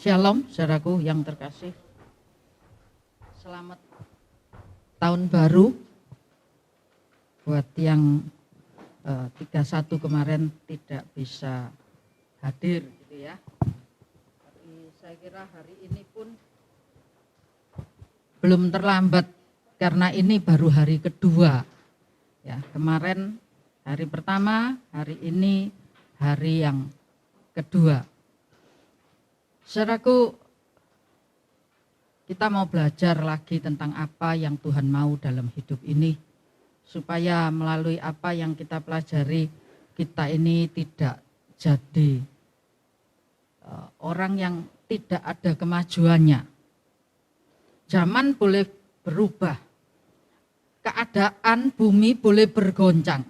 Shalom, saudaraku yang terkasih. Selamat tahun baru buat yang 31 kemarin tidak bisa hadir gitu ya. Tapi saya kira hari ini pun belum terlambat karena ini baru hari kedua. Ya, kemarin hari pertama, hari ini hari yang kedua. Saudaraku, kita mau belajar lagi tentang apa yang Tuhan mau dalam hidup ini, supaya melalui apa yang kita pelajari, kita ini tidak jadi orang yang tidak ada kemajuannya. Zaman boleh berubah, keadaan bumi boleh bergoncang,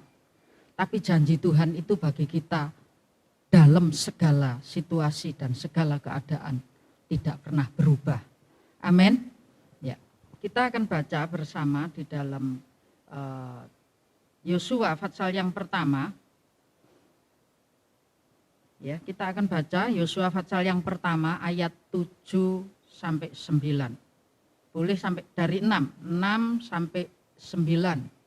tapi janji Tuhan itu bagi kita dalam segala situasi dan segala keadaan tidak pernah berubah. Amin. Ya, kita akan baca bersama di dalam Yosua pasal yang pertama. Ya, kita akan baca Yosua pasal yang pertama ayat 7 sampai 9. Boleh sampai dari 6 sampai 9.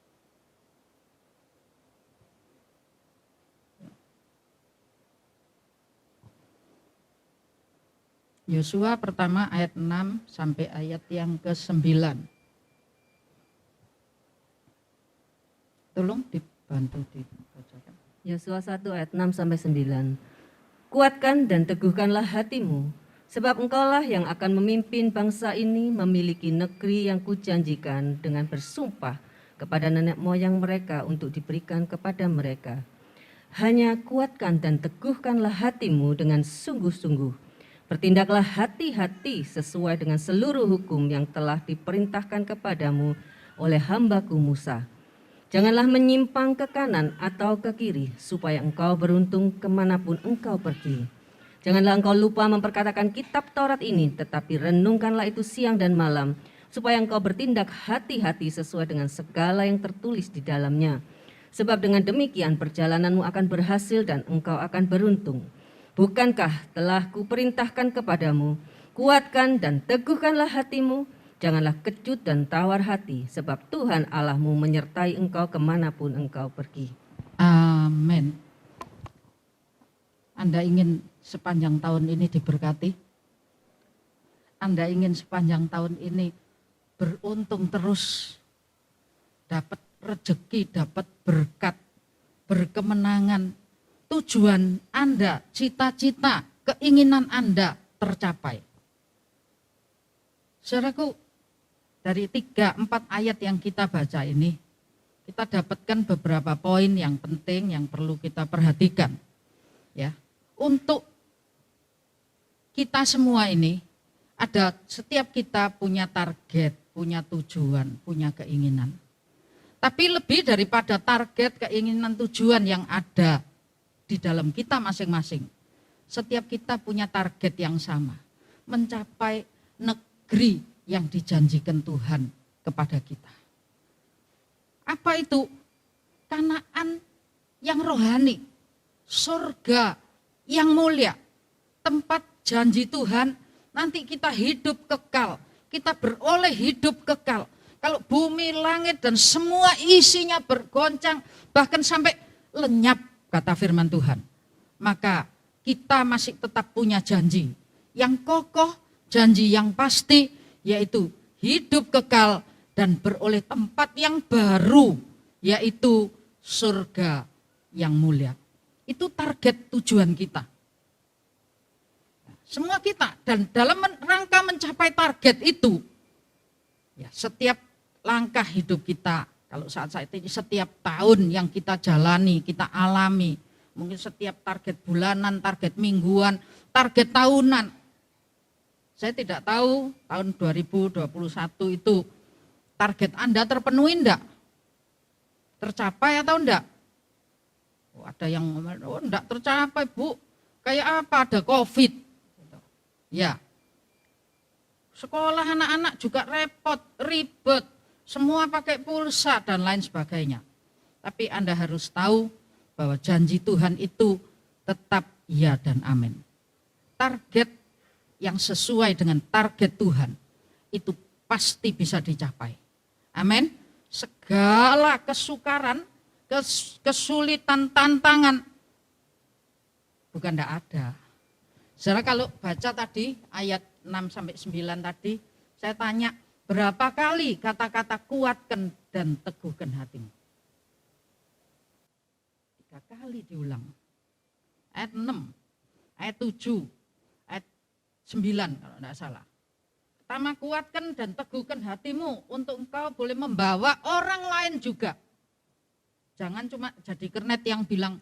Yosua pertama ayat 6 sampai ayat yang ke-9. Tolong dibantu dibacakan. Yosua 1 ayat 6 sampai 9. Kuatkan dan teguhkanlah hatimu, sebab engkaulah yang akan memimpin bangsa ini memiliki negeri yang kujanjikan dengan bersumpah kepada nenek moyang mereka untuk diberikan kepada mereka. Hanya kuatkan dan teguhkanlah hatimu dengan sungguh-sungguh. Bertindaklah hati-hati sesuai dengan seluruh hukum yang telah diperintahkan kepadamu oleh hambaku Musa. Janganlah menyimpang ke kanan atau ke kiri, supaya engkau beruntung kemanapun engkau pergi. Janganlah engkau lupa memperkatakan kitab Taurat ini, tetapi renungkanlah itu siang dan malam, supaya engkau bertindak hati-hati sesuai dengan segala yang tertulis di dalamnya. Sebab dengan demikian perjalananmu akan berhasil dan engkau akan beruntung. Bukankah telah kuperintahkan kepadamu, kuatkan dan teguhkanlah hatimu, janganlah kecut dan tawar hati, sebab Tuhan Allahmu menyertai engkau kemanapun engkau pergi. Amin. Anda ingin sepanjang tahun ini diberkati? Anda ingin sepanjang tahun ini beruntung terus, dapat rezeki, dapat berkat, berkemenangan, tujuan Anda, cita-cita, keinginan Anda tercapai. Saudaraku, dari 3-4 ayat yang kita baca ini, kita dapatkan beberapa poin yang penting yang perlu kita perhatikan. Ya, untuk kita semua ini, ada setiap kita punya target, punya tujuan, punya keinginan. Tapi lebih daripada target, keinginan, tujuan yang ada di dalam kita masing-masing, setiap kita punya target yang sama, mencapai negeri yang dijanjikan Tuhan kepada kita. Apa itu? Kanaan yang rohani, surga yang mulia, tempat janji Tuhan, nanti kita hidup kekal, kita beroleh hidup kekal. Kalau bumi, langit dan semua isinya bergoncang, bahkan sampai lenyap, kata firman Tuhan, maka kita masih tetap punya janji yang kokoh, janji yang pasti, yaitu hidup kekal dan beroleh tempat yang baru, yaitu surga yang mulia. Itu target tujuan kita. Semua kita, dan dalam rangka mencapai target itu, ya, setiap langkah hidup kita, kalau saat ini setiap tahun yang kita jalani, kita alami, mungkin setiap target bulanan, target mingguan, target tahunan. Saya tidak tahu tahun 2021 itu target Anda terpenuhi enggak? Tercapai atau enggak? Oh, ada yang ngomong, oh enggak tercapai Bu, kayak apa, ada COVID. Ya, sekolah anak-anak juga repot, ribet, semua pakai pulsa dan lain sebagainya. Tapi Anda harus tahu bahwa janji Tuhan itu tetap ya dan amin. Target yang sesuai dengan target Tuhan, itu pasti bisa dicapai. Amin. Segala kesukaran, kesulitan, tantangan, bukan tidak ada. Saudara kalau baca tadi ayat 6-9 tadi, saya tanya berapa kali kata-kata kuatkan dan teguhkan hatimu? 3 kali diulang. Ayat 6, ayat 7, ayat 9 kalau tidak salah. Pertama, kuatkan dan teguhkan hatimu untuk engkau boleh membawa orang lain juga. Jangan cuma jadi kernet yang bilang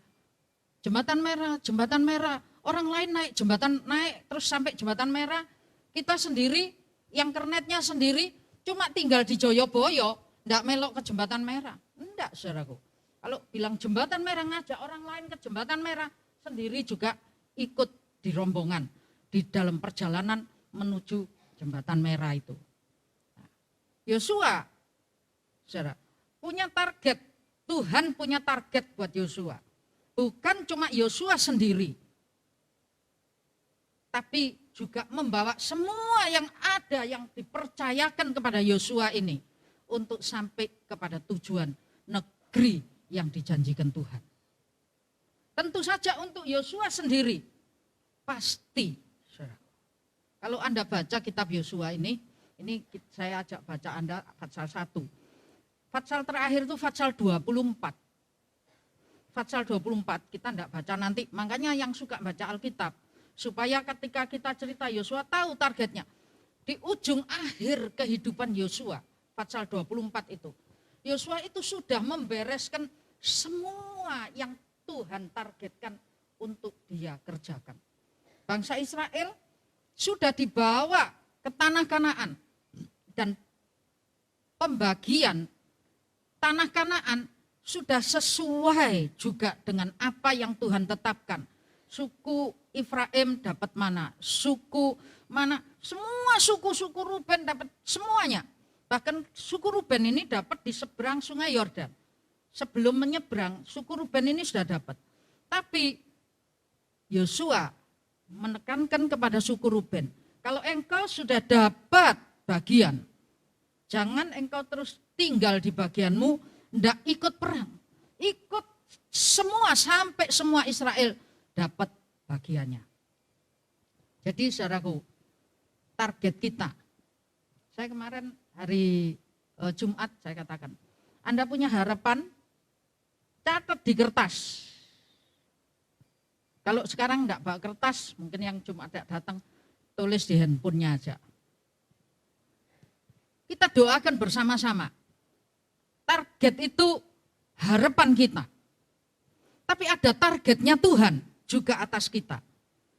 jembatan merah, orang lain naik jembatan naik terus sampai jembatan merah, kita sendiri yang kernetnya sendiri cuma tinggal di Joyoboyo, enggak melok ke jembatan merah. Enggak, saudaraku. Kalau bilang jembatan merah, ngajak orang lain ke jembatan merah, sendiri juga ikut di rombongan di dalam perjalanan menuju jembatan merah itu. Yosua, saudara, punya target. Tuhan punya target buat Yosua. Bukan cuma Yosua sendiri, tapi juga membawa semua yang ada yang dipercayakan kepada Yosua ini untuk sampai kepada tujuan negeri yang dijanjikan Tuhan. Tentu saja untuk Yosua sendiri pasti. Kalau Anda baca kitab Yosua ini saya ajak baca Anda Fatsal 1. Fatsal terakhir itu Fatsal 24. Fatsal 24 kita enggak baca nanti, makanya yang suka baca Alkitab supaya ketika kita cerita Yosua tahu targetnya. Di ujung akhir kehidupan Yosua, Fatsal 24 itu, Yosua itu sudah membereskan semua yang Tuhan targetkan untuk dia kerjakan. Bangsa Israel sudah dibawa ke tanah Kanaan dan pembagian tanah Kanaan sudah sesuai juga dengan apa yang Tuhan tetapkan. Suku Efraim dapat mana, suku mana, semua suku-suku Ruben dapat semuanya. Bahkan suku Ruben ini dapat di seberang sungai Yordan. Sebelum menyeberang, suku Ruben ini sudah dapat. Tapi Yosua menekankan kepada suku Ruben, kalau engkau sudah dapat bagian, jangan engkau terus tinggal di bagianmu, ndak ikut perang. Ikut semua sampai semua Israel dapat bagiannya. Jadi saudaraku, target kita. Saya kemarin hari Jumat saya katakan, Anda punya harapan, catat di kertas. Kalau sekarang enggak bawa kertas, mungkin yang Jumat datang, tulis di handphonenya aja. Kita doakan bersama-sama. Target itu harapan kita. Tapi ada targetnya Tuhan juga atas kita.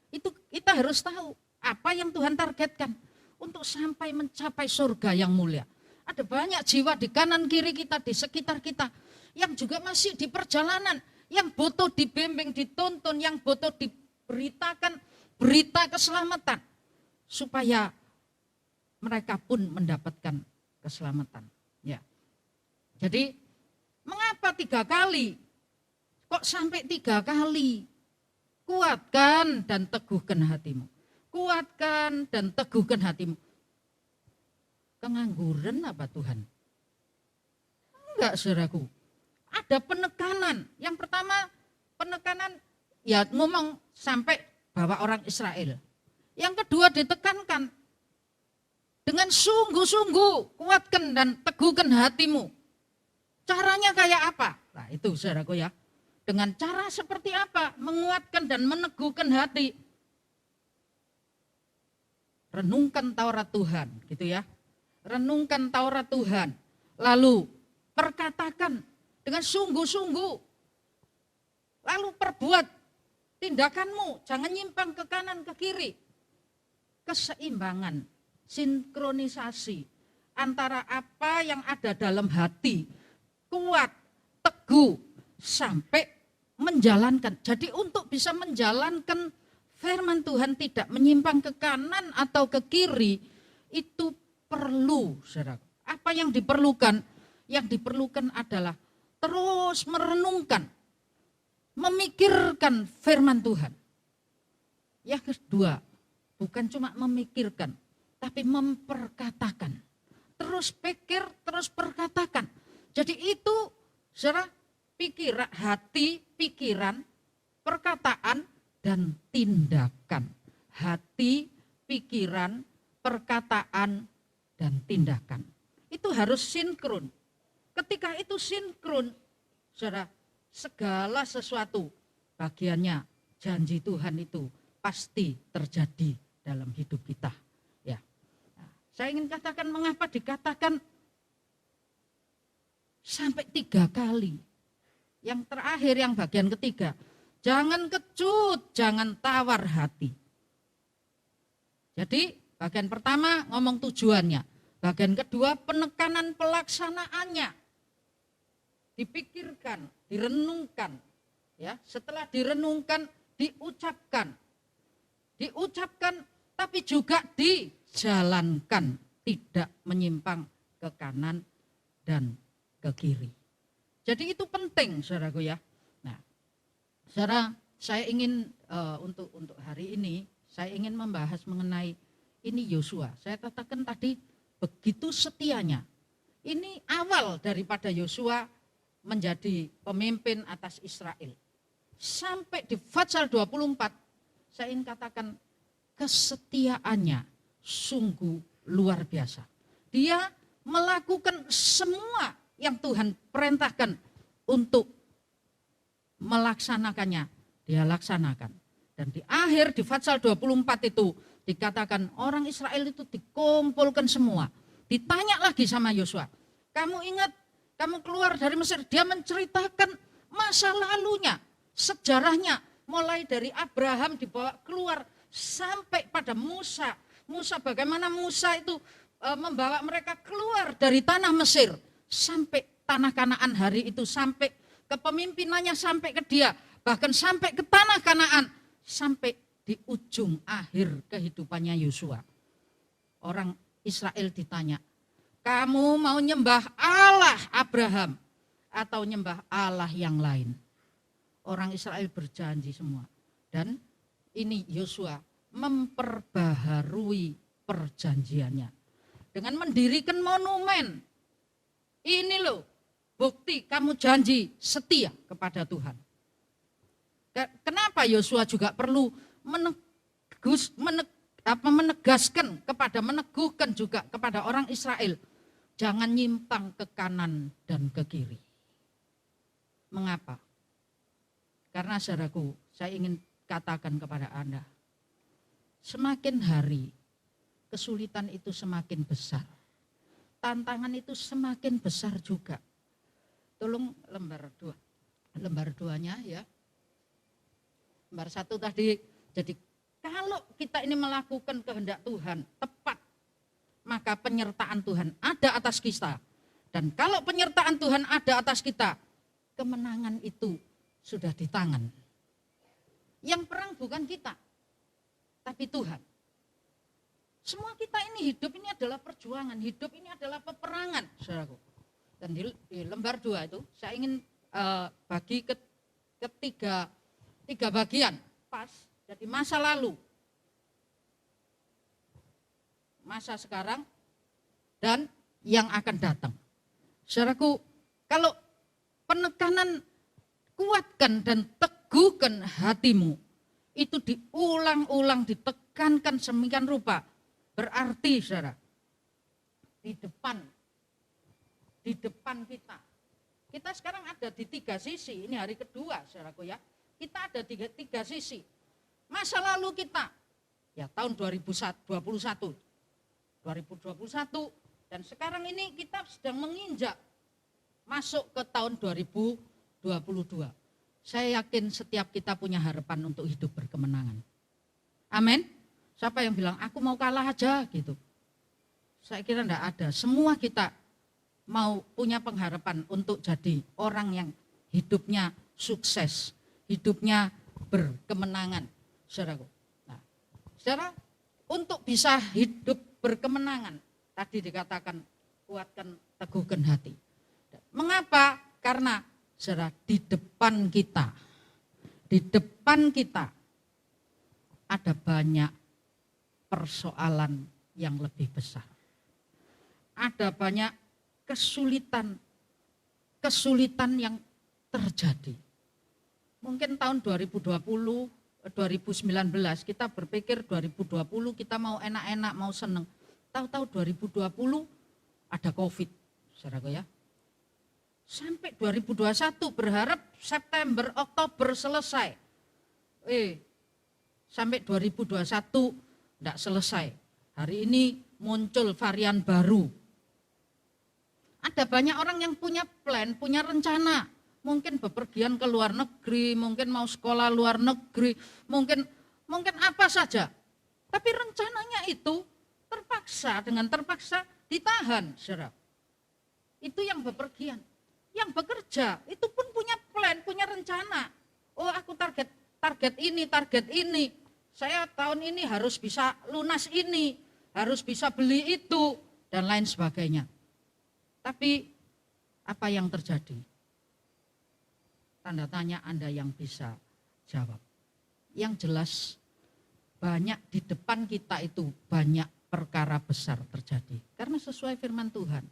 Itu kita harus tahu apa yang Tuhan targetkan untuk sampai mencapai surga yang mulia. Ada banyak jiwa di kanan kiri kita, di sekitar kita yang juga masih di perjalanan, yang butuh dibimbing, dituntun, yang butuh diberitakan berita keselamatan supaya mereka pun mendapatkan keselamatan. Ya. Jadi mengapa 3 kali? Kok sampai 3 kali? Kuatkan dan teguhkan hatimu. Kuatkan dan teguhkan hatimu. Kengangguran apa Tuhan? Enggak, saudaraku. Ada penekanan. Yang pertama penekanan ya ngomong sampai bawa orang Israel. Yang kedua ditekankan dengan sungguh-sungguh kuatkan dan teguhkan hatimu. Caranya kayak apa? Nah itu saudaraku ya. Dengan cara seperti apa? Menguatkan dan meneguhkan hati. Renungkan Taurat Tuhan gitu ya. Renungkan Taurat Tuhan. Lalu perkatakan dengan sungguh-sungguh. Lalu perbuat tindakanmu. Jangan nyimpang ke kanan ke kiri. Keseimbangan, sinkronisasi antara apa yang ada dalam hati. Kuat, teguh, sampai menjalankan. Jadi untuk bisa menjalankan firman Tuhan tidak menyimpang ke kanan atau ke kiri, itu perlu, saudara. Apa yang diperlukan? Yang diperlukan adalah terus merenungkan, memikirkan firman Tuhan. Yang kedua, bukan cuma memikirkan, tapi memperkatakan. Terus pikir, terus perkatakan. Jadi itu saudara, pikiran, hati, pikiran, perkataan, dan tindakan. Hati, pikiran, perkataan, dan tindakan. Itu harus sinkron. Ketika itu sinkron, saudara, segala sesuatu bagiannya janji Tuhan itu pasti terjadi dalam hidup kita. Ya. Nah, saya ingin katakan mengapa dikatakan sampai 3 kali. Yang terakhir, yang bagian ketiga, jangan kecut, jangan tawar hati. Jadi bagian pertama ngomong tujuannya, bagian kedua penekanan pelaksanaannya. Dipikirkan, direnungkan, ya. Setelah direnungkan, diucapkan, tapi juga dijalankan, tidak menyimpang ke kanan dan ke kiri. Jadi itu penting, saudaraku ya. Nah, saudara, saya ingin untuk hari ini, saya ingin membahas mengenai ini Yosua. Saya katakan tadi begitu setianya. Ini awal daripada Yosua menjadi pemimpin atas Israel. Sampai di Fatsal 24, saya ingin katakan kesetiaannya sungguh luar biasa. Dia melakukan semua yang Tuhan perintahkan untuk melaksanakannya, dia laksanakan. Dan di akhir di Fatsal 24 itu dikatakan orang Israel itu dikumpulkan semua. Ditanya lagi sama Yosua, kamu ingat kamu keluar dari Mesir? Dia menceritakan masa lalunya, sejarahnya, mulai dari Abraham dibawa keluar sampai pada Musa. Bagaimana Musa itu membawa mereka keluar dari tanah Mesir sampai tanah Kanaan hari itu, sampai kepemimpinannya sampai ke dia, bahkan sampai ke tanah Kanaan, sampai di ujung akhir kehidupannya Yosua. Orang Israel ditanya, kamu mau nyembah Allah Abraham atau nyembah Allah yang lain? Orang Israel berjanji semua. Dan ini Yosua memperbaharui perjanjiannya dengan mendirikan monumen. Ini loh bukti kamu janji setia kepada Tuhan. Kenapa Yosua juga perlu menegaskan meneguhkan juga kepada orang Israel, jangan nyimpang ke kanan dan ke kiri. Mengapa? Karena saudaraku, saya ingin katakan kepada Anda, semakin hari kesulitan itu semakin besar. Tantangan itu semakin besar juga. Tolong lembar 2. Lembar 2-nya ya. Lembar 1 tadi, jadi kalau kita ini melakukan kehendak Tuhan tepat, maka penyertaan Tuhan ada atas kita. Dan kalau penyertaan Tuhan ada atas kita, kemenangan itu sudah di tangan. Yang perang bukan kita, tapi Tuhan. Semua kita ini hidup ini adalah perjuangan, hidup ini adalah peperangan, saudaraku. Dan di lembar 2 itu saya ingin bagi ke tiga bagian, pas. Jadi masa lalu, masa sekarang, dan yang akan datang. Saudaraku, kalau penekanan kuatkan dan teguhkan hatimu, itu diulang-ulang, ditekankan semikian rupa, berarti saudara, di depan kita sekarang ada di 3 sisi, ini hari kedua saudaraku ya, kita ada di 3 sisi. Masa lalu kita, ya tahun 2021, dan sekarang ini kita sedang menginjak masuk ke tahun 2022. Saya yakin setiap kita punya harapan untuk hidup berkemenangan. Amin. Siapa yang bilang, aku mau kalah aja gitu. Saya kira enggak ada. Semua kita mau punya pengharapan untuk jadi orang yang hidupnya sukses, hidupnya berkemenangan. Saudaraku. Nah, saudara, untuk bisa hidup berkemenangan, tadi dikatakan kuatkan, teguhkan hati. Mengapa? Karena saudara, di depan kita ada banyak persoalan yang lebih besar. Ada banyak kesulitan yang terjadi. Mungkin tahun 2019 kita berpikir 2020 kita mau enak-enak, mau seneng. Tahu-tahu 2020 ada COVID, saudaraku ya. Sampai 2021 berharap September, Oktober selesai. Sampai 2021 tidak selesai. Hari ini muncul varian baru. Ada banyak orang yang punya plan, punya rencana. Mungkin bepergian ke luar negeri, mungkin mau sekolah luar negeri, mungkin apa saja. Tapi rencananya itu dengan terpaksa ditahan, saudara. Itu yang bepergian. Yang bekerja itu pun punya plan, punya rencana. Oh, aku target ini. Saya tahun ini harus bisa lunas ini, harus bisa beli itu, dan lain sebagainya. Tapi apa yang terjadi? Tanda tanya Anda yang bisa jawab. Yang jelas banyak di depan kita itu banyak perkara besar terjadi. Karena sesuai firman Tuhan,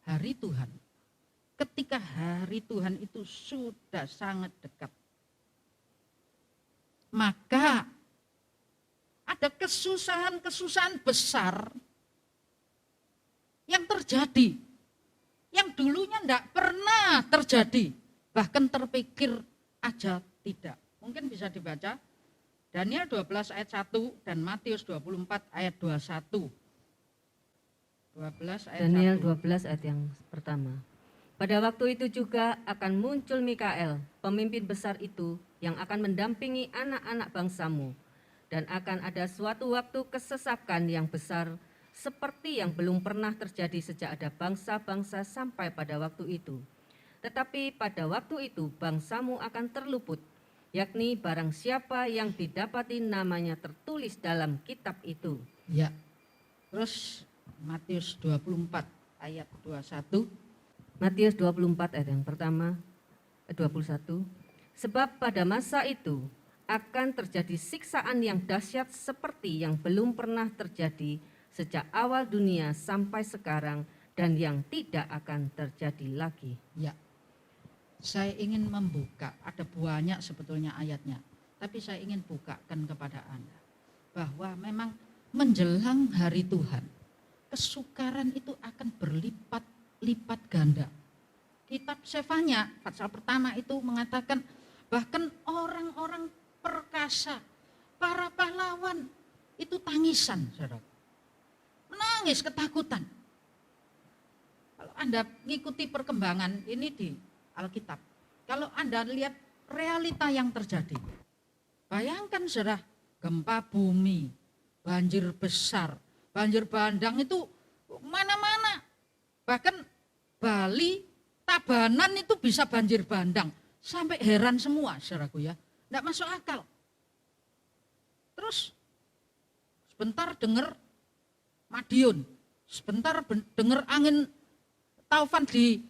hari Tuhan, ketika hari Tuhan itu sudah sangat dekat, maka ada kesusahan besar yang terjadi, yang dulunya tidak pernah terjadi, bahkan terpikir aja tidak. Mungkin bisa dibaca Daniel 12 ayat 1 dan Matius 24 ayat 21. 12 ayat Daniel 1. 12 ayat yang pertama. Pada waktu itu juga akan muncul Mikael, pemimpin besar itu, yang akan mendampingi anak-anak bangsamu. Dan akan ada suatu waktu kesesakan yang besar, seperti yang belum pernah terjadi sejak ada bangsa-bangsa sampai pada waktu itu. Tetapi pada waktu itu bangsamu akan terluput, yakni barang siapa yang didapati namanya tertulis dalam kitab itu. Ya. Terus Matius 24 ayat 21. Matius 24 ayat yang pertama, 21. Sebab pada masa itu akan terjadi siksaan yang dahsyat seperti yang belum pernah terjadi sejak awal dunia sampai sekarang dan yang tidak akan terjadi lagi. Ya. Saya ingin membuka, ada banyak sebetulnya ayatnya, tapi saya ingin bukakan kepada Anda bahwa memang menjelang hari Tuhan, kesukaran itu akan berlipat ganda. Kitab Sefanya, pasal pertama itu mengatakan bahkan orang-orang perkasa, para pahlawan itu tangisan, saudara. Menangis ketakutan. Kalau Anda mengikuti perkembangan ini di Alkitab, kalau Anda lihat realita yang terjadi, bayangkan saudara, gempa bumi, banjir besar, banjir bandang itu mana-mana. Bahkan Bali, Tabanan itu bisa banjir bandang. Sampai heran semua saudaraku ya. Tidak masuk akal. Terus sebentar dengar Madiun. Sebentar dengar angin taufan di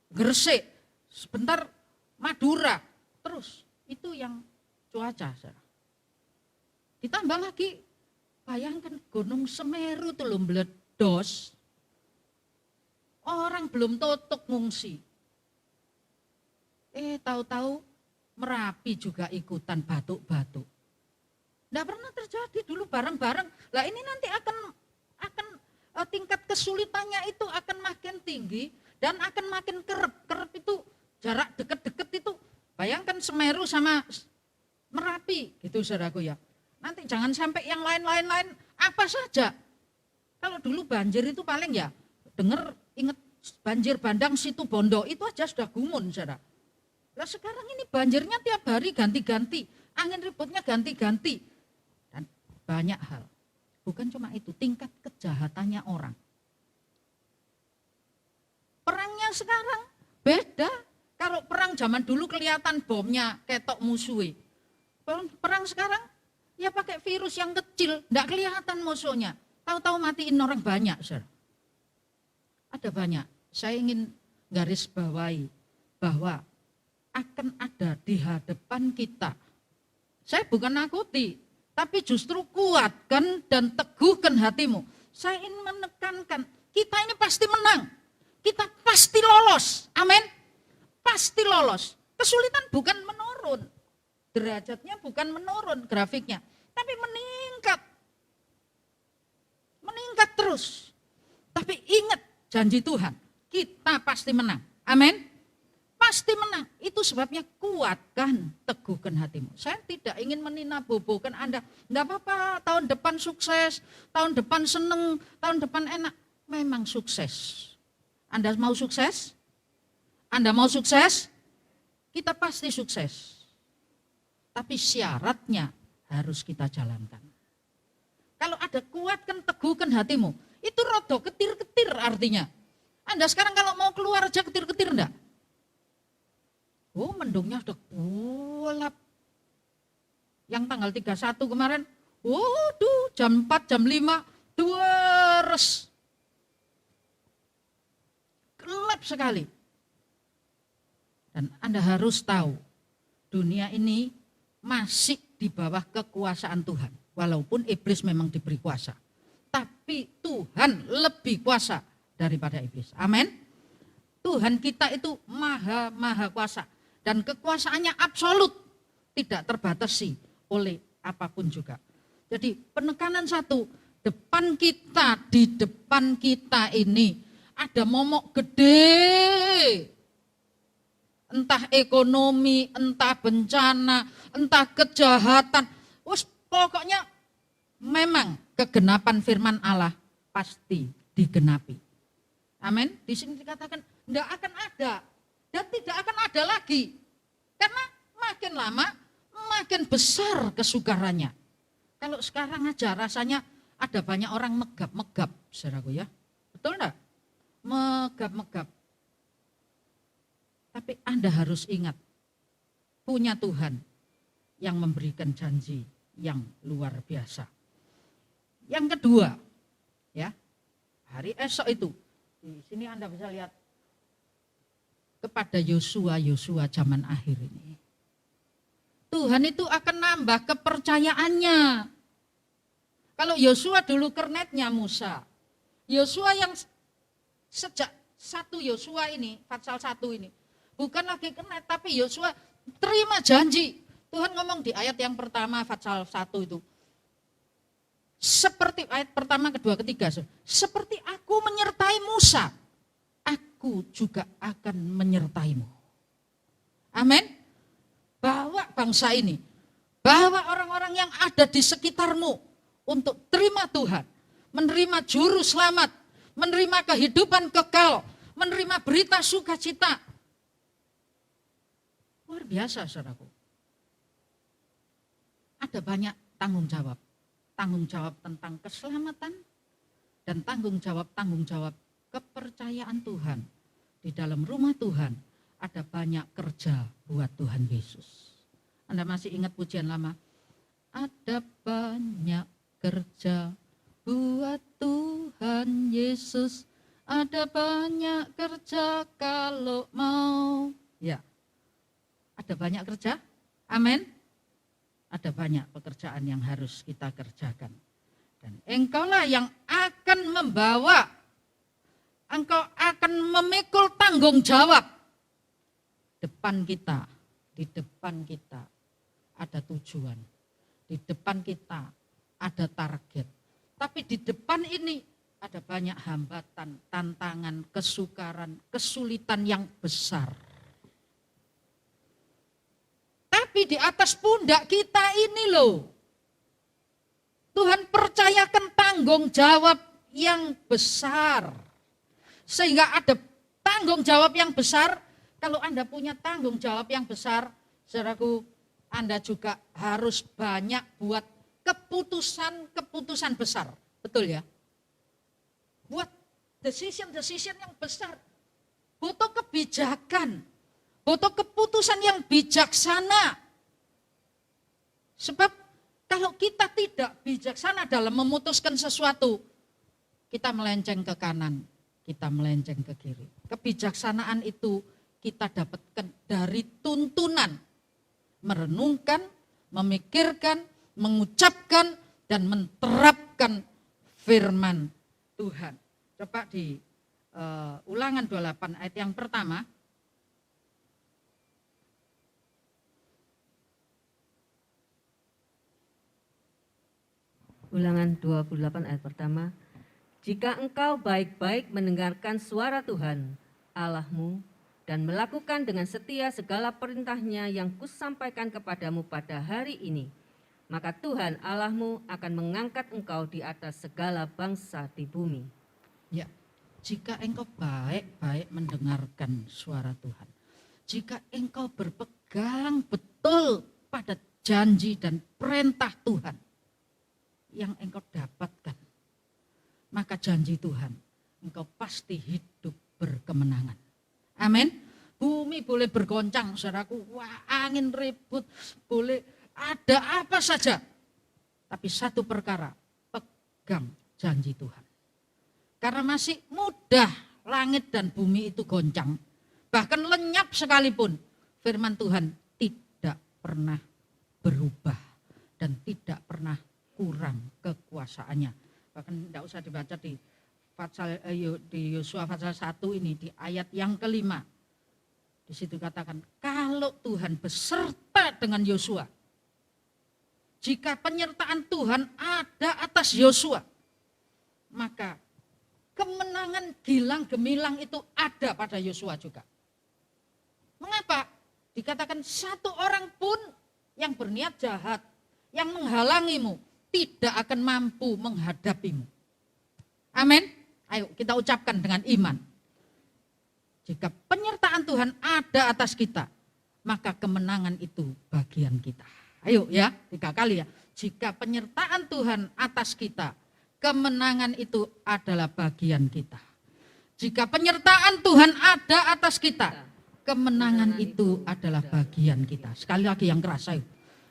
Gresik. Sebentar Madura. Terus itu yang cuaca. Saudara. Ditambah lagi, bayangkan Gunung Semeru itu loh meledos. Orang belum tutup ngungsi. Tahu-tahu Merapi juga ikutan batuk-batuk. Tidak pernah terjadi dulu bareng-bareng. Lah ini nanti akan tingkat kesulitannya itu akan makin tinggi dan akan makin kerep. Kerep itu jarak deket-deket itu. Bayangkan Semeru sama Merapi gitu saudaraku ya. Nanti jangan sampai yang lain-lain apa saja. Kalau dulu banjir itu paling ya ingat banjir bandang Situbondo itu aja sudah gumun saudara. Nah sekarang ini banjirnya tiap hari ganti-ganti, angin ributnya ganti-ganti. Dan banyak hal, bukan cuma itu, tingkat kejahatannya orang. Perangnya sekarang beda, kalau perang zaman dulu kelihatan bomnya ketok musuhi. Perang sekarang ya pakai virus yang kecil, enggak kelihatan musuhnya. Tahu-tahu matiin orang banyak saudara. Ada banyak, saya ingin garis bawahi bahwa akan ada di hadapan kita. Saya bukan nakuti, tapi justru kuatkan dan teguhkan hatimu. Saya ingin menekankan, kita ini pasti menang. Kita pasti lolos. Amin. Pasti lolos. Kesulitan bukan menurun. Derajatnya bukan menurun grafiknya, tapi meningkat. Meningkat terus. Tapi ingat janji Tuhan, kita pasti menang. Amin. Pasti menang. Itu sebabnya kuatkan, teguhkan hatimu. Saya tidak ingin meninabobokan Anda. Enggak apa-apa, tahun depan sukses, tahun depan seneng, tahun depan enak. Memang sukses. Anda mau sukses? Anda mau sukses? Kita pasti sukses. Tapi syaratnya harus kita jalankan. Kalau ada kuatkan, teguhkan hatimu. Itu rodo ketir-ketir artinya. Anda sekarang kalau mau keluar aja ketir-ketir enggak? Oh, mendungnya sudah gelap. Yang tanggal 31 kemarin, waduh, jam 4, jam 5, deres. Gelap sekali. Dan Anda harus tahu, dunia ini masih di bawah kekuasaan Tuhan. Walaupun iblis memang diberi kuasa. Tapi Tuhan lebih kuasa daripada iblis. Amin. Tuhan kita itu maha kuasa. Dan kekuasaannya absolut. Tidak terbatasi oleh apapun juga. Jadi penekanan satu, di depan kita ini ada momok gede. Entah ekonomi, entah bencana, entah kejahatan. Pokoknya memang kegenapan firman Allah pasti digenapi. Amin. Di sini dikatakan tidak akan ada dan tidak akan ada lagi. Karena makin lama makin besar kesukarannya. Kalau sekarang aja rasanya ada banyak orang megap-megap, saudaraku ya. Betul enggak? Megap-megap. Tapi Anda harus ingat, punya Tuhan yang memberikan janji yang luar biasa. Yang kedua, ya, hari esok itu, di sini Anda bisa lihat kepada Yosua zaman akhir ini. Tuhan itu akan nambah kepercayaannya. Kalau Yosua dulu kernetnya Musa, Yosua yang sejak 1 Yosua ini, Fatsal 1 ini, bukan lagi kernet, tapi Yosua terima janji. Tuhan ngomong di ayat yang pertama Fatsal 1 itu. Seperti ayat pertama, kedua, ketiga. Seperti aku menyertai Musa, aku juga akan menyertaimu. Amin. Bawa bangsa ini, bawa orang-orang yang ada di sekitarmu untuk terima Tuhan. Menerima juru selamat, menerima kehidupan kekal, menerima berita sukacita. Luar biasa, saudaraku. Ada banyak tanggung jawab tentang keselamatan dan tanggung jawab kepercayaan Tuhan. Di dalam rumah Tuhan ada banyak kerja buat Tuhan Yesus. Anda masih ingat pujian lama? Ada banyak kerja buat Tuhan Yesus, ada banyak kerja kalau mau. Ya, ada banyak kerja, amin. Ada banyak pekerjaan yang harus kita kerjakan. Dan engkaulah yang akan membawa, engkau akan memikul tanggung jawab. Di depan kita ada tujuan. Di depan kita ada target. Tapi di depan ini ada banyak hambatan, tantangan, kesukaran, kesulitan yang besar. Tapi di atas pundak kita ini loh, Tuhan percayakan tanggung jawab yang besar. Sehingga ada tanggung jawab yang besar. Kalau Anda punya tanggung jawab yang besar, saudaraku, Anda juga harus banyak buat keputusan besar. Betul ya? Buat decision yang besar. Butuh kebijakan. Butuh keputusan yang bijaksana. Sebab kalau kita tidak bijaksana dalam memutuskan sesuatu, kita melenceng ke kanan, kita melenceng ke kiri. Kebijaksanaan itu kita dapatkan dari tuntunan, merenungkan, memikirkan, mengucapkan dan menerapkan firman Tuhan. Coba di Ulangan 28 ayat yang pertama. Ulangan 28 ayat pertama. Jika engkau baik-baik mendengarkan suara Tuhan Allahmu dan melakukan dengan setia segala perintahnya yang kusampaikan kepadamu pada hari ini, maka Tuhan Allahmu akan mengangkat engkau di atas segala bangsa di bumi. Ya, jika engkau baik-baik mendengarkan suara Tuhan, jika engkau berpegang betul pada janji dan perintah Tuhan yang engkau dapatkan, maka janji Tuhan, engkau pasti hidup berkemenangan. Amin. Bumi boleh bergoncang, saudaraku, wah, angin ribut, boleh ada apa saja. Tapi satu perkara, pegang janji Tuhan. Karena masih mudah langit dan bumi itu goncang. Bahkan lenyap sekalipun, firman Tuhan tidak pernah berubah dan tidak pernah kurang kekuasaannya. Bahkan tidak usah dibaca di Yosua pasal 1 ini, di ayat yang kelima. Di situ katakan, kalau Tuhan beserta dengan Yosua, jika penyertaan Tuhan ada atas Yosua, maka kemenangan gilang gemilang itu ada pada Yosua juga. Mengapa? Dikatakan satu orang pun yang berniat jahat, yang menghalangimu, tidak akan mampu menghadapimu. Amin. Ayo kita ucapkan dengan iman. Jika penyertaan Tuhan ada atas kita, maka kemenangan itu bagian kita. Ayo ya, 3 kali ya. Jika penyertaan Tuhan atas kita, kemenangan itu adalah bagian kita. Jika penyertaan Tuhan ada atas kita, kemenangan itu adalah bagian kita. Sekali lagi yang keras, ayo.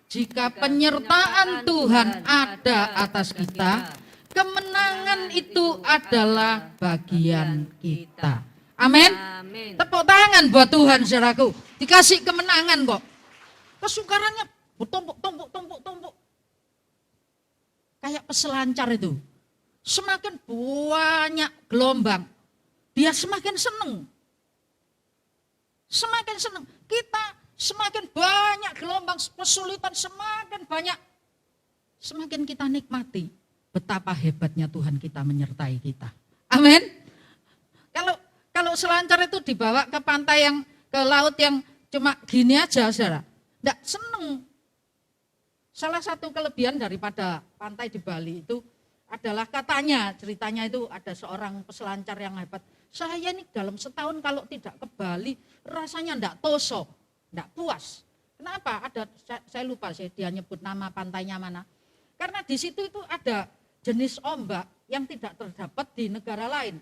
Jika penyertaan Tuhan ada atas kita, kemenangan itu adalah bagian kita. Amin. Tepuk tangan buat Tuhan, saudaraku. Dikasih kemenangan kok. Kesukarannya tumpuk. Kayak peselancar itu. Semakin banyak gelombang, dia semakin senang. Semakin senang. Kita semakin banyak gelombang, kesulitan semakin banyak. Semakin kita nikmati betapa hebatnya Tuhan kita menyertai kita. Amin. Kalau selancar itu dibawa ke pantai yang, ke laut yang cuma gini aja, saudara, enggak seneng. Salah satu kelebihan daripada pantai di Bali itu adalah ceritanya itu ada seorang peselancar yang hebat. Saya ini dalam setahun kalau tidak ke Bali rasanya enggak toso, enggak puas. Kenapa? Saya lupa sih dia nyebut nama pantainya mana. Karena di situ itu ada jenis ombak yang tidak terdapat di negara lain.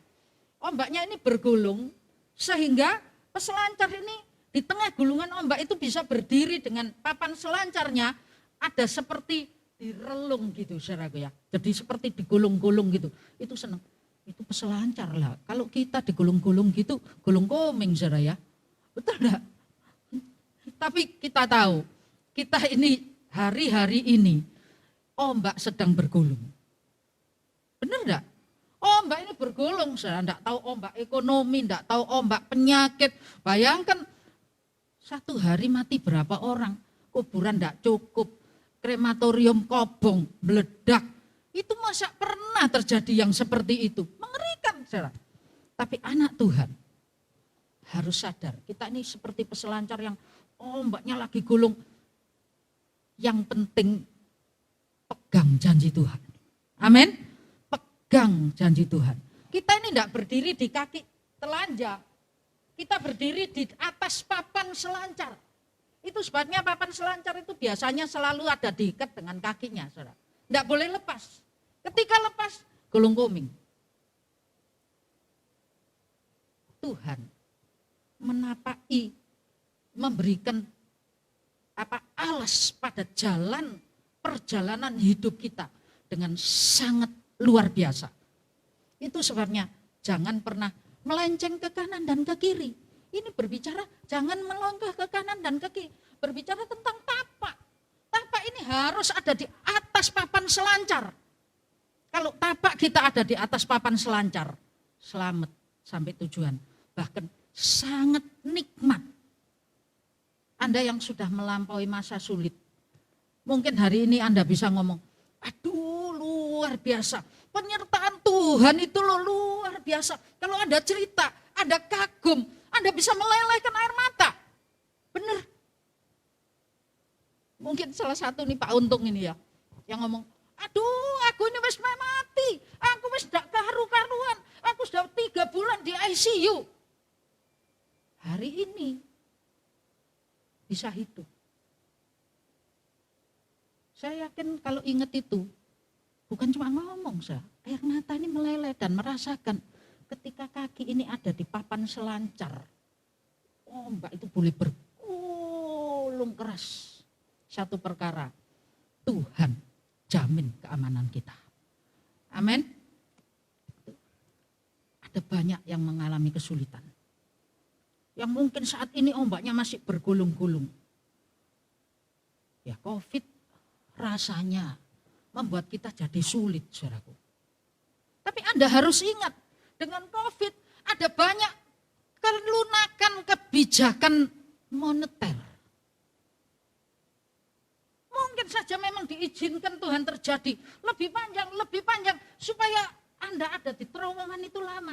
Ombaknya ini bergulung sehingga peselancar ini di tengah gulungan ombak itu bisa berdiri dengan papan selancarnya ada seperti direlung gitu, saudaraku ya. Jadi seperti digulung-gulung gitu. Itu senang. Itu peselancar lah. Kalau kita digulung-gulung gitu, gulung komeng, saudara ya. Betul enggak? Tapi kita tahu, kita ini hari-hari ini ombak sedang bergulung. Benar enggak? Ombak ini bergulung, saudara. Enggak tahu ombak ekonomi, enggak tahu ombak penyakit. Bayangkan satu hari mati berapa orang. Kuburan enggak cukup. Krematorium kobong, meledak. Itu masa pernah terjadi yang seperti itu. Mengerikan, saudara. Tapi anak Tuhan harus sadar. Kita ini seperti peselancar yang ombaknya lagi gulung. Yang penting pegang janji Tuhan. Amin. Pegang janji Tuhan. Kita ini tidak berdiri di kaki telanjang. Kita berdiri di atas papan selancar. Itu sebabnya papan selancar itu biasanya selalu ada diikat dengan kakinya, saudara. Tidak boleh lepas. Ketika lepas, gulung koming. Tuhan menapai, memberikan alas pada jalan perjalanan hidup kita dengan sangat luar biasa. Itu sebabnya jangan pernah melenceng ke kanan dan ke kiri. Ini berbicara jangan melangkah ke kanan dan ke kiri. Berbicara tentang tapak. Tapak ini harus ada di atas papan selancar. Kalau tapak kita ada di atas papan selancar, selamat sampai tujuan. Bahkan sangat nikmat. Anda yang sudah melampaui masa sulit, mungkin hari ini Anda bisa ngomong, aduh luar biasa, penyertaan Tuhan itu loh luar biasa. Kalau Anda cerita, Anda kagum, Anda bisa melelehkan air mata. Benar. Mungkin salah satu nih Pak Untung ini ya, yang ngomong, aduh aku ini wis mati, aku wis gak karu-karuan, aku sudah 3 bulan di ICU. Hari ini bisa hidup. Saya yakin kalau ingat itu, bukan cuma ngomong, air mata ini meleleh dan merasakan ketika kaki ini ada di papan selancar. Ombak itu boleh bergulung keras. Satu perkara, Tuhan jamin keamanan kita. Amin. Ada banyak yang mengalami kesulitan. Yang mungkin saat ini ombaknya masih bergulung-gulung. Ya COVID rasanya membuat kita jadi sulit, saudaraku. Tapi Anda harus ingat, dengan COVID ada banyak kelunakan kebijakan moneter. Mungkin saja memang diizinkan Tuhan terjadi lebih panjang, supaya Anda ada di terowongan itu lama.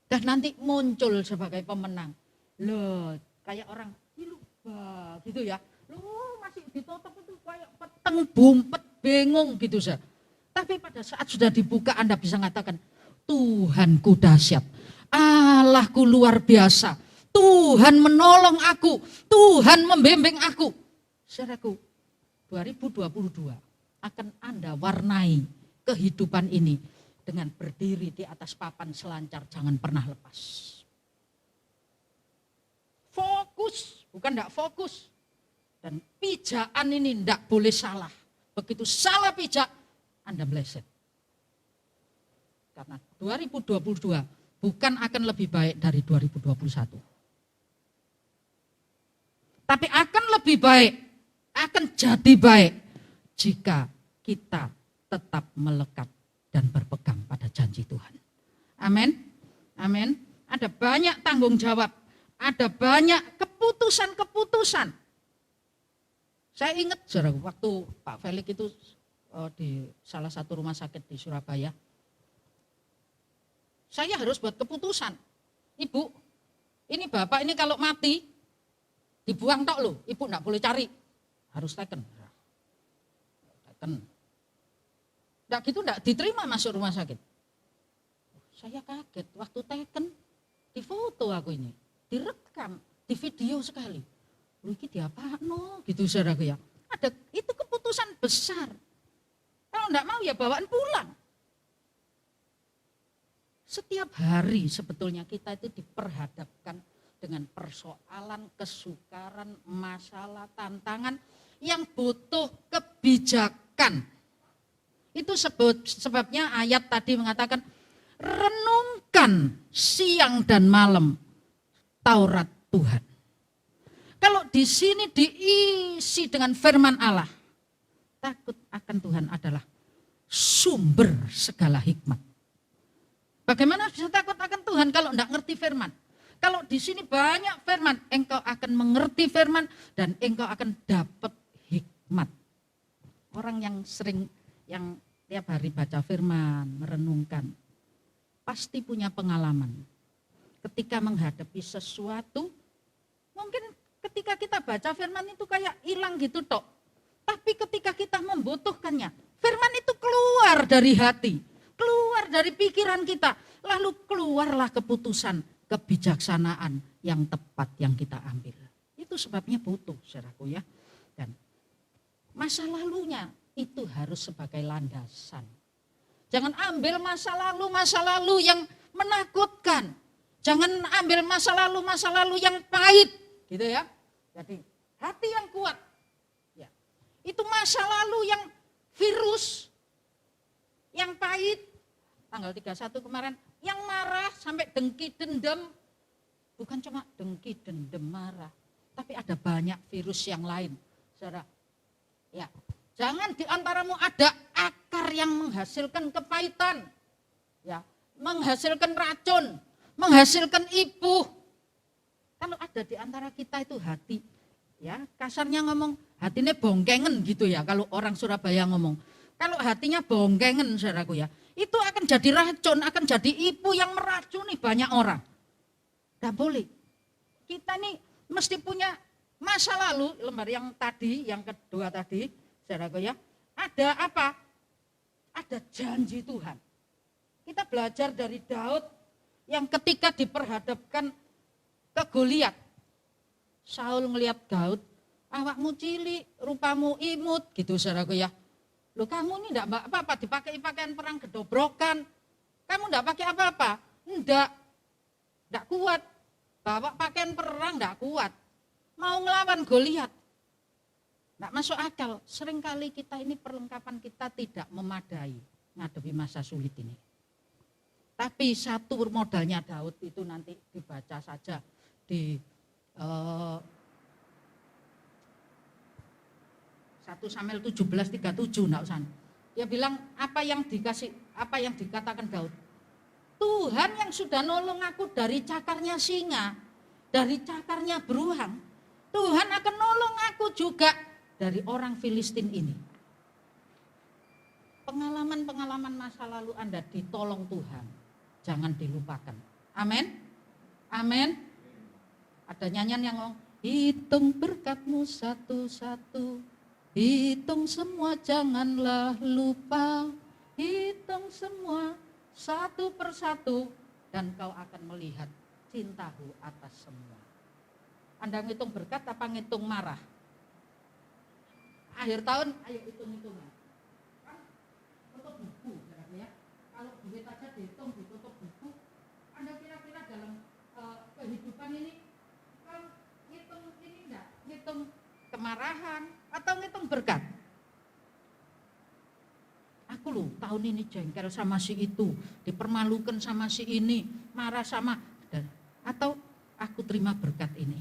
Dan nanti muncul sebagai pemenang. Loh, kayak orang lupa gitu ya. Loh, masih ditutup itu kayak peteng bumpet bingung gitu saja. Tapi pada saat sudah dibuka Anda bisa mengatakan, Tuhanku dahsyat, Allahku luar biasa, Tuhan menolong aku, Tuhan membimbing aku. Saudaraku, 2022 akan Anda warnai kehidupan ini dengan berdiri di atas papan selancar, jangan pernah lepas. Fokus, bukan enggak fokus. Dan pijaan ini enggak boleh salah. Begitu salah pijak, Anda meleset. Karena 2022 bukan akan lebih baik dari 2021. Tapi akan lebih baik, akan jadi baik jika kita tetap melekat dan berpegang pada janji Tuhan. Amin. Amin. Ada banyak tanggung jawab, ada banyak keputusan-keputusan. Saya ingat waktu Pak Felix itu di salah satu rumah sakit di Surabaya. Saya harus buat keputusan. Ibu, ini bapak ini kalau mati dibuang tok loh, ibu enggak boleh cari. Harus teken. Teken. Enggak gitu enggak diterima masuk rumah sakit. Saya kaget waktu teken, difoto aku ini, direkam, di video sekali. Lu ini diapakno gitu saudaraku ya. Ada itu keputusan besar. Kalau enggak mau ya bawaan pulang. Setiap hari sebetulnya kita itu diperhadapkan dengan persoalan, kesukaran, masalah, tantangan yang butuh kebijakan. Itu sebabnya ayat tadi mengatakan, renungkan siang dan malam Taurat Tuhan. Kalau di sini diisi dengan firman Allah, takut akan Tuhan adalah sumber segala hikmat. Bagaimana bisa takut akan Tuhan kalau tidak ngerti firman? Kalau di sini banyak firman, engkau akan mengerti firman dan engkau akan dapat hikmat. Orang yang sering, yang tiap hari baca firman, merenungkan, pasti punya pengalaman. Ketika menghadapi sesuatu, mungkin ketika kita baca firman itu kayak hilang gitu tok. Tapi ketika kita membutuhkannya, firman itu keluar dari hati, keluar dari pikiran kita, lalu keluarlah keputusan, kebijaksanaan yang tepat yang kita ambil. Itu sebabnya butuh, saudaraku ya. Dan masa lalunya itu harus sebagai landasan. Jangan ambil masa lalu yang menakutkan. Jangan ambil masa lalu yang pahit, gitu ya. Jadi hati yang kuat. Ya. Itu masa lalu yang virus, yang pahit. Tanggal 31 kemarin, yang marah sampai dengki dendam. Bukan cuma dengki dendam marah, tapi ada banyak virus yang lain. Saudara, Ya, jangan di antaramu ada akar yang menghasilkan kepahitan, ya, menghasilkan racun, menghasilkan ibuh. Kalau ada di antara kita itu hati, ya, kasarnya ngomong hatinya bongkengen gitu ya, kalau orang Surabaya ngomong. Kalau hatinya bongkengen, saudaraku ya, itu akan jadi racun, akan jadi ibu yang meracuni banyak orang. Gak boleh. Kita nih mesti punya masa lalu, lembar yang tadi, yang kedua tadi, saudaraku ya, ada apa? Ada janji Tuhan. Kita belajar dari Daud yang ketika diperhadapkan ke Goliat. Saul ngelihat Daud, awakmu cilik, rupamu imut gitu, saudaraku ya. Loh, kamu ini enggak apa-apa dipakai pakaian perang gedobrokan. Kamu enggak pakai apa-apa? Enggak kuat. Bawa pakaian perang enggak kuat. Mau ngelawan Goliat. Enggak masuk akal. Seringkali kita ini perlengkapan kita tidak memadai ngadepi masa sulit ini. Tapi satu modalnya Daud itu nanti dibaca saja di 1 Samuel 17:37 enggak usah. Dia bilang apa yang dikatakan Daud. Tuhan yang sudah nolong aku dari cakarnya singa, dari cakarnya beruang. Tuhan akan nolong aku juga dari orang Filistin ini. Pengalaman-pengalaman masa lalu Anda ditolong Tuhan, jangan dilupakan. Amin. Amin. Ada nyanyian yang ngomong, hitung berkatmu satu-satu, hitung semua janganlah lupa, hitung semua satu persatu, dan kau akan melihat cintaku atas semua. Anda ngitung berkat apa ngitung marah? Akhir tahun, ayo hitung-hitungan. Kan tutup buku, ya. Kalau duit aja dihitung, ditutup buku, Anda kira-kira dalam kehidupan ini, kan ngitung ini enggak? Ngitung kemarahan atau ngitung berkat? Aku loh tahun ini jengkel sama si itu, dipermalukan sama si ini, marah sama, atau aku terima berkat ini.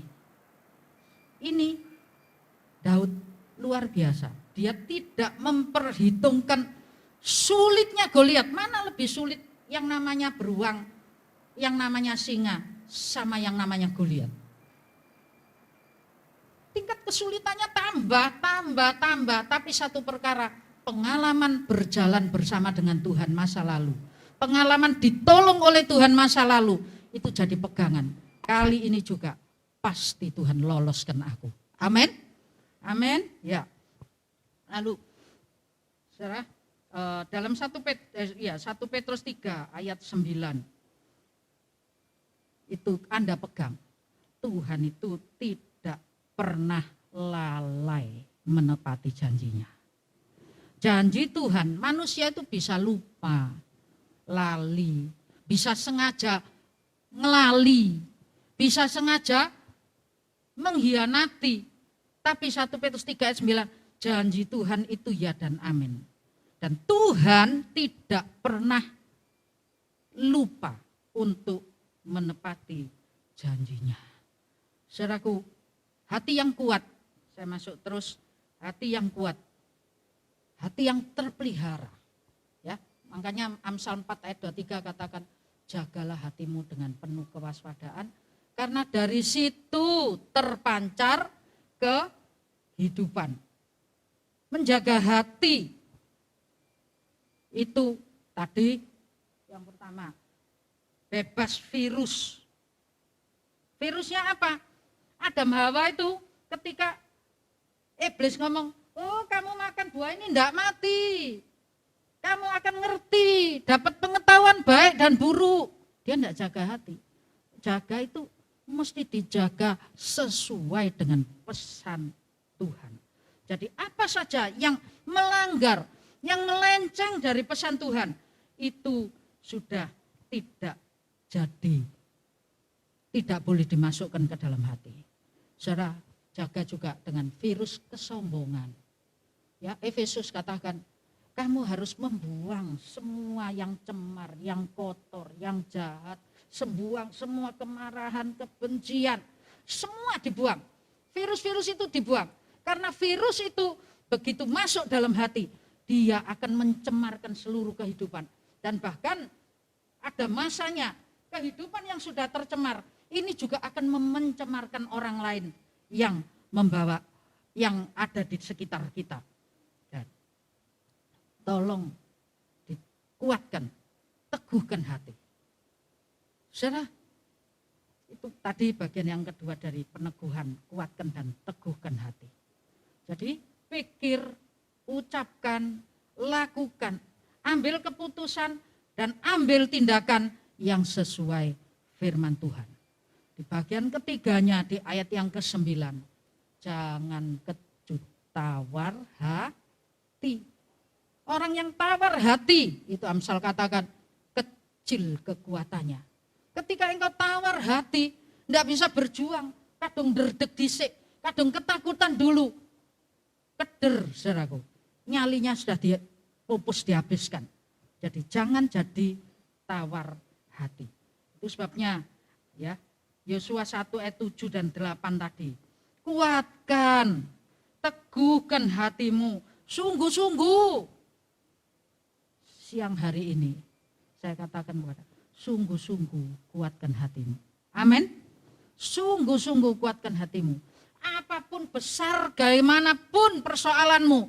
Ini Daud luar biasa. Dia tidak memperhitungkan sulitnya Goliat. Mana lebih sulit yang namanya beruang, yang namanya singa, sama yang namanya Goliat. Tingkat kesulitannya tambah. Tapi satu perkara, pengalaman berjalan bersama dengan Tuhan masa lalu. Pengalaman ditolong oleh Tuhan masa lalu, itu jadi pegangan. Kali ini juga pasti Tuhan loloskan aku. Amin. Amin. Ya. Lalu, saudara, dalam 1 Petrus 3 ayat 9, itu Anda pegang. Tuhan itu tidak pernah lalai menepati janjinya. Janji Tuhan, manusia itu bisa lupa, lali, bisa sengaja ngelali, bisa sengaja mengkhianati. Tapi 1 Petrus 3 ayat 9, janji Tuhan itu ya dan amin. Dan Tuhan tidak pernah lupa untuk menepati janjinya. Saudaraku, hati yang kuat, saya masuk terus, hati yang kuat, hati yang terpelihara. Ya, makanya Amsal 4 ayat 23 katakan, jagalah hatimu dengan penuh kewaspadaan, karena dari situ terpancar kehidupan. Menjaga hati itu tadi yang pertama, bebas virus. Virusnya apa? Adam Hawa itu ketika iblis ngomong, oh kamu makan buah ini enggak mati. Kamu akan ngerti, dapat pengetahuan baik dan buruk. Dia enggak jaga hati. Jaga itu mesti dijaga sesuai dengan pesan Tuhan. Jadi apa saja yang melanggar, yang melenceng dari pesan Tuhan, itu sudah tidak jadi, tidak boleh dimasukkan ke dalam hati. Saudara, jaga juga dengan virus kesombongan. Ya, Efesus katakan, kamu harus membuang semua yang cemar, yang kotor, yang jahat, membuang semua kemarahan, kebencian, semua dibuang. Virus-virus itu dibuang. Karena virus itu begitu masuk dalam hati, dia akan mencemarkan seluruh kehidupan. Dan bahkan ada masanya kehidupan yang sudah tercemar, ini juga akan mencemarkan orang lain yang membawa, yang ada di sekitar kita. Dan tolong dikuatkan, teguhkan hati. Saudara, itu tadi bagian yang kedua dari peneguhan, kuatkan dan teguhkan hati. Jadi pikir, ucapkan, lakukan, ambil keputusan dan ambil tindakan yang sesuai firman Tuhan. Di bagian ketiganya di ayat yang ke-9, jangan kecut, tawar hati. Orang yang tawar hati, itu Amsal katakan, kecil kekuatannya. Ketika engkau tawar hati, tidak bisa berjuang, kadang derdek disik, kadang ketakutan dulu. Keder, saudaraku, nyalinya sudah pupus dihabiskan. Jadi jangan jadi tawar hati. Itu sebabnya ya Yosua 1 ayat 7 dan 8 tadi. Kuatkan, teguhkan hatimu, sungguh-sungguh. Siang hari ini saya katakan kepada sungguh-sungguh kuatkan hatimu. Amin. Sungguh-sungguh kuatkan hatimu. Apapun besar, bagaimanapun persoalanmu,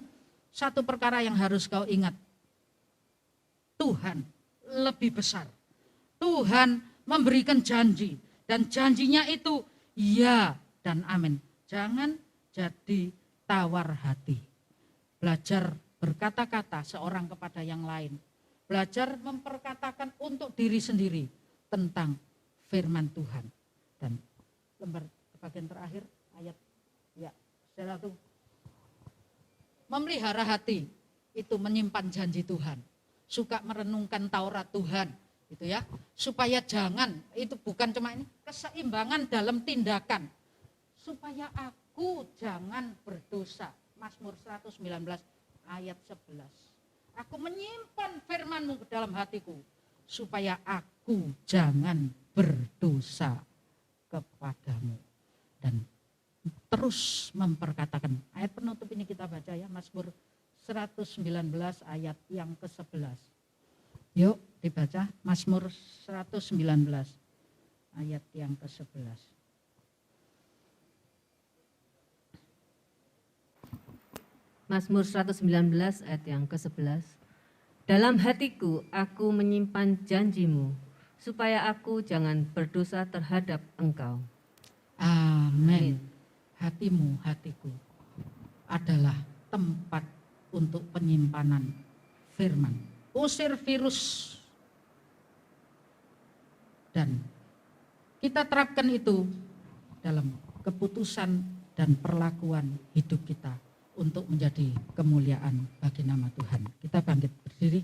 satu perkara yang harus kau ingat. Tuhan lebih besar. Tuhan memberikan janji. Dan janjinya itu ya dan amin. Jangan jadi tawar hati. Belajar berkata-kata seorang kepada yang lain. Belajar memperkatakan untuk diri sendiri tentang firman Tuhan. Dan lembar bagian terakhir ayat ya, saudara tuh. Memelihara hati itu menyimpan janji Tuhan. Suka merenungkan Taurat Tuhan, gitu ya. Supaya jangan, itu bukan cuma ini, keseimbangan dalam tindakan. Supaya aku jangan berdosa. Mazmur 119 ayat 11. Aku menyimpan firman-Mu ke dalam hatiku, supaya aku jangan berdosa kepadamu. Dan terus memperkatakan, ayat penutup ini kita baca ya, Mazmur 119 ayat yang ke-11. Yuk dibaca Mazmur 119 ayat yang ke-11. Mazmur 119 ayat yang ke-11. Dalam hatiku aku menyimpan janjimu, supaya aku jangan berdosa terhadap engkau. Amin. Hatimu, hatiku adalah tempat untuk penyimpanan firman. Usir virus. Dan kita terapkan itu dalam keputusan dan perlakuan hidup kita untuk menjadi kemuliaan bagi nama Tuhan. Kita bangkit berdiri.